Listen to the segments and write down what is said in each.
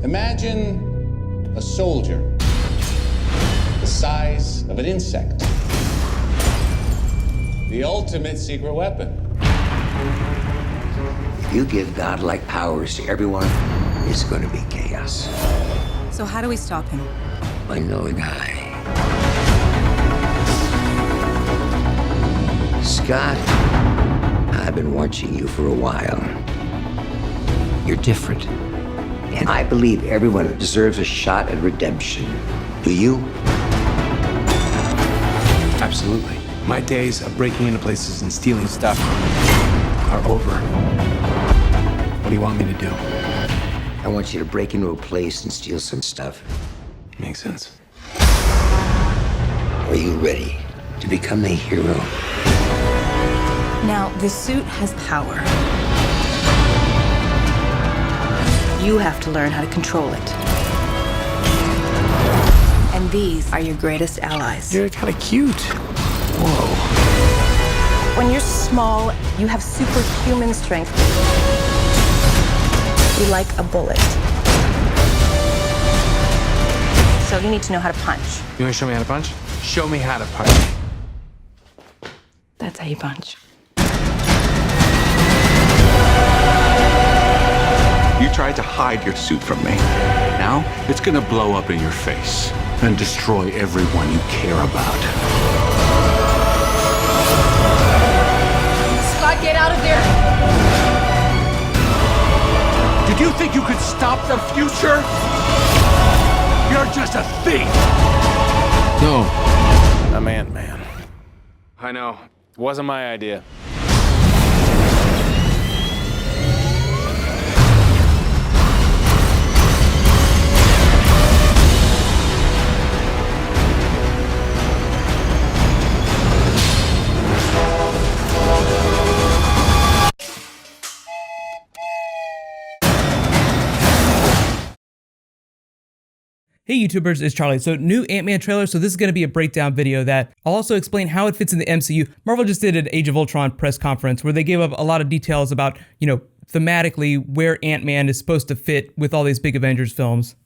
Imagine a soldier the size of an insect. The ultimate secret weapon. If you give godlike powers to everyone, it's going to be chaos. So how do we stop him? I know a guy. Scott, I've been watching you for a while. You're different. And I believe everyone deserves a shot at redemption. Do you? Absolutely. My days of breaking into places and stealing stuff are over. What do you want me to do? I want you to break into a place and steal some stuff. Makes sense. Are you ready to become the hero? Now, the suit has power. You have to learn how to control it. And these are your greatest allies. You're kind of cute. Whoa. When you're small, you have superhuman strength. You like a bullet. So you need to know how to punch. You want to show me how to punch? Show me how to punch. That's how you punch. You tried to hide your suit from me. Now, it's gonna blow up in your face and destroy everyone you care about. Scott, get out of there! Did you think you could stop the future? You're just a thief! No. I'm Ant-Man. I know. It wasn't my idea. Hey YouTubers, it's Charlie. So new Ant-Man trailer, so this is going to be a breakdown video that I'll also explain how it fits in the MCU. Marvel just did an Age of Ultron press conference where they gave up a lot of details about, thematically where Ant-Man is supposed to fit with all these big Avengers films.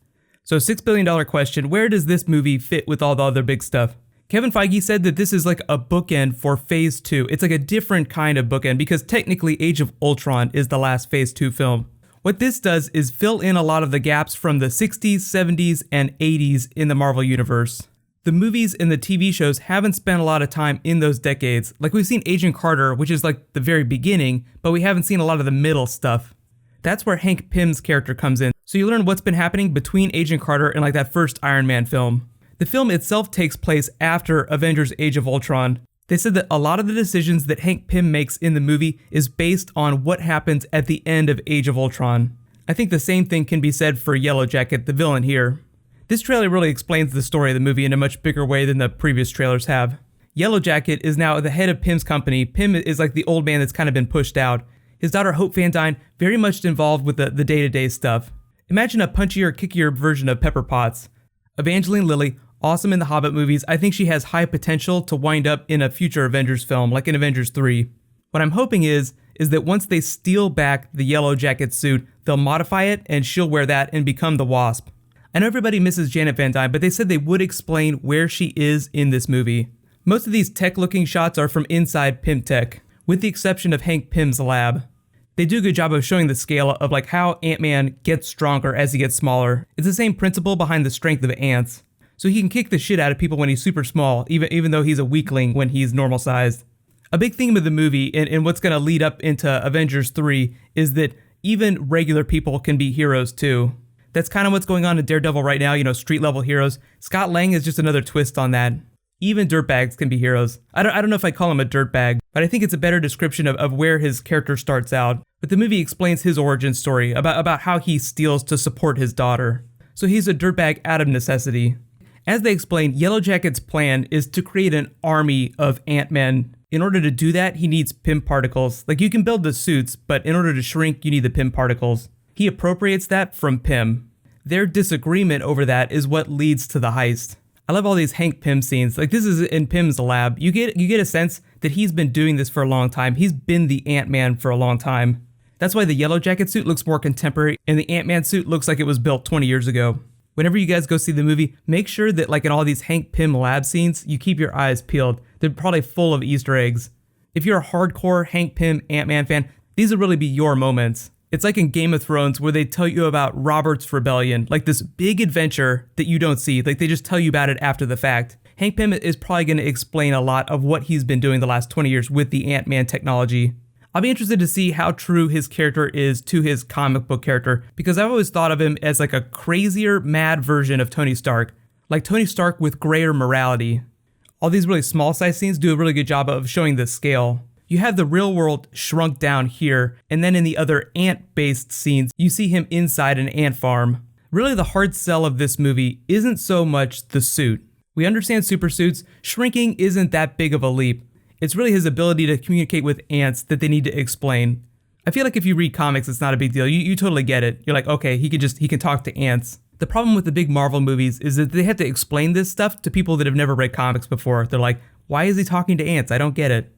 So $6 billion question, where does this movie fit with all the other big stuff? Kevin Feige said that this is like a bookend for Phase 2. It's like a different kind of bookend because technically Age of Ultron is the last Phase 2 film. What this does is fill in a lot of the gaps from the 60s, 70s, and 80s in the Marvel Universe. The movies and the TV shows haven't spent a lot of time in those decades. Like we've seen Agent Carter, which is like the very beginning, but we haven't seen a lot of the middle stuff. That's where Hank Pym's character comes in. So you learn what's been happening between Agent Carter and like that first Iron Man film. The film itself takes place after Avengers Age of Ultron. They said that a lot of the decisions that Hank Pym makes in the movie is based on what happens at the end of Age of Ultron. I think the same thing can be said for Yellow Jacket, the villain here. This trailer really explains the story of the movie in a much bigger way than the previous trailers have. Yellow Jacket is now the head of Pym's company. Pym is like the old man that's kind of been pushed out. His daughter Hope Van Dyne very much involved with the day-to-day stuff. Imagine a punchier, kickier version of Pepper Potts. Evangeline Lilly, awesome in the Hobbit movies. I think she has high potential to wind up in a future Avengers film, like in Avengers 3. What I'm hoping is that once they steal back the Yellow Jacket suit, they'll modify it and she'll wear that and become the Wasp. I know everybody misses Janet Van Dyne, but they said they would explain where she is in this movie. Most of these tech-looking shots are from inside Pym Tech, with the exception of Hank Pym's lab. They do a good job of showing the scale of like how Ant-Man gets stronger as he gets smaller. It's the same principle behind the strength of ants. So he can kick the shit out of people when he's super small, even though he's a weakling when he's normal sized. A big theme of the movie, and what's going to lead up into Avengers 3, is that even regular people can be heroes too. That's kind of what's going on in Daredevil right now, street level heroes. Scott Lang is just another twist on that. Even dirtbags can be heroes. I don't know if I call him a dirtbag, but I think it's a better description of where his character starts out. But the movie explains his origin story, about how he steals to support his daughter. So he's a dirtbag out of necessity. As they explain, Yellow Jacket's plan is to create an army of Ant-Men. In order to do that, he needs Pym particles. Like you can build the suits, but in order to shrink, you need the Pym particles. He appropriates that from Pym. Their disagreement over that is what leads to the heist. I love all these Hank Pym scenes. Like this is in Pym's lab. You get a sense that he's been doing this for a long time. He's been the Ant-Man for a long time. That's why the Yellow Jacket suit looks more contemporary and the Ant-Man suit looks like it was built 20 years ago. Whenever you guys go see the movie, make sure that like in all these Hank Pym lab scenes, you keep your eyes peeled. They're probably full of Easter eggs. If you're a hardcore Hank Pym Ant-Man fan, these will really be your moments. It's like in Game of Thrones where they tell you about Robert's Rebellion, like this big adventure that you don't see. Like they just tell you about it after the fact. Hank Pym is probably going to explain a lot of what he's been doing the last 20 years with the Ant-Man technology. I'll be interested to see how true his character is to his comic book character, because I've always thought of him as like a crazier, mad version of Tony Stark. Like Tony Stark with grayer morality. All these really small size scenes do a really good job of showing the scale. You have the real world shrunk down here, and then in the other ant-based scenes, you see him inside an ant farm. Really the hard sell of this movie isn't so much the suit. We understand super suits, shrinking isn't that big of a leap. It's really his ability to communicate with ants that they need to explain. I feel like if you read comics, it's not a big deal. You totally get it. You're like, okay, he can talk to ants. The problem with the big Marvel movies is that they have to explain this stuff to people that have never read comics before. They're like, why is he talking to ants? I don't get it.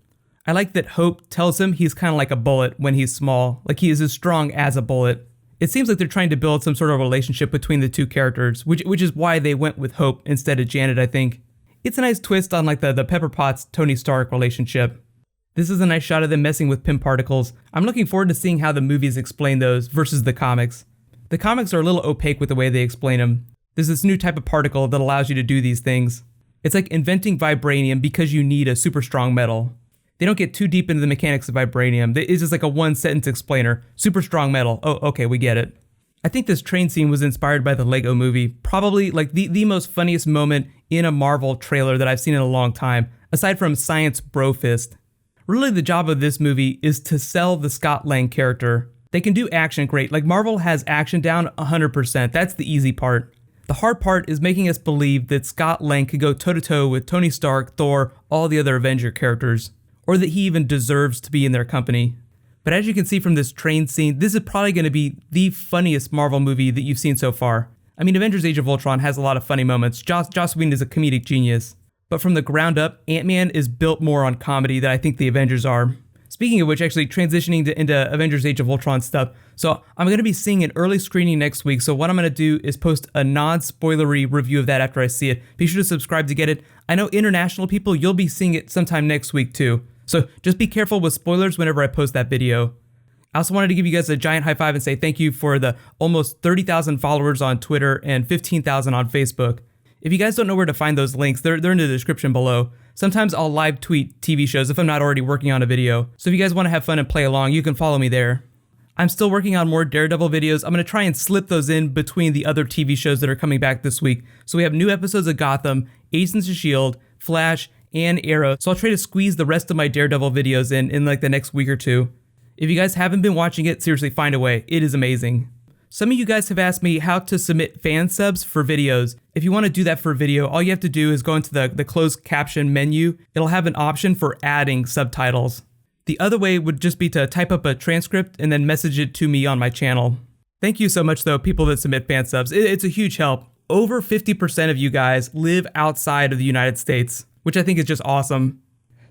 I like that Hope tells him he's kind of like a bullet when he's small, like he is as strong as a bullet. It seems like they're trying to build some sort of relationship between the two characters, which is why they went with Hope instead of Janet, I think. It's a nice twist on like the Pepper Potts Tony Stark relationship. This is a nice shot of them messing with Pym particles. I'm looking forward to seeing how the movies explain those versus the comics. The comics are a little opaque with the way they explain them. There's this new type of particle that allows you to do these things. It's like inventing vibranium because you need a super strong metal. They don't get too deep into the mechanics of vibranium. It's just like a one sentence explainer. Super strong metal. Oh, okay, we get it. I think this train scene was inspired by the Lego movie. Probably like the most funniest moment in a Marvel trailer that I've seen in a long time, aside from Science Brofist. Really the job of this movie is to sell the Scott Lang character. They can do action great. Like Marvel has action down 100%. That's the easy part. The hard part is making us believe that Scott Lang could go toe-to-toe with Tony Stark, Thor, all the other Avenger characters, or that he even deserves to be in their company. But as you can see from this train scene, this is probably going to be the funniest Marvel movie that you've seen so far. I mean, Avengers Age of Ultron has a lot of funny moments. Joss Whedon is a comedic genius. But from the ground up, Ant-Man is built more on comedy than I think the Avengers are. Speaking of which, actually transitioning into Avengers Age of Ultron stuff. So I'm going to be seeing an early screening next week. So what I'm going to do is post a non-spoilery review of that after I see it. Be sure to subscribe to get it. I know international people, you'll be seeing it sometime next week too. So just be careful with spoilers whenever I post that video. I also wanted to give you guys a giant high five and say thank you for the almost 30,000 followers on Twitter and 15,000 on Facebook. If you guys don't know where to find those links, they're in the description below. Sometimes I'll live tweet TV shows if I'm not already working on a video. So if you guys want to have fun and play along, you can follow me there. I'm still working on more Daredevil videos. I'm going to try and slip those in between the other TV shows that are coming back this week. So we have new episodes of Gotham, Agents of S.H.I.E.L.D., Flash, and Arrow. So I'll try to squeeze the rest of my Daredevil videos in like the next week or two. If you guys haven't been watching it, seriously find a way. It is amazing. Some of you guys have asked me how to submit fan subs for videos. If you want to do that for a video, all you have to do is go into the closed caption menu. It'll have an option for adding subtitles. The other way would just be to type up a transcript and then message it to me on my channel. Thank you so much though, people that submit fan subs. It's a huge help. Over 50% of you guys live outside of the United States, which I think is just awesome.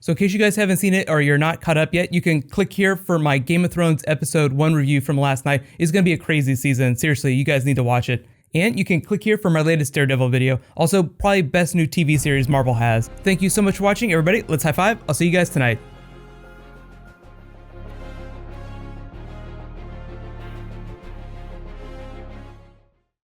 So in case you guys haven't seen it or you're not caught up yet, you can click here for my Game of Thrones episode 1 review from last night. It's going to be a crazy season. Seriously, you guys need to watch it. And you can click here for my latest Daredevil video. Also, probably best new TV series Marvel has. Thank you so much for watching, everybody. Let's high five. I'll see you guys tonight.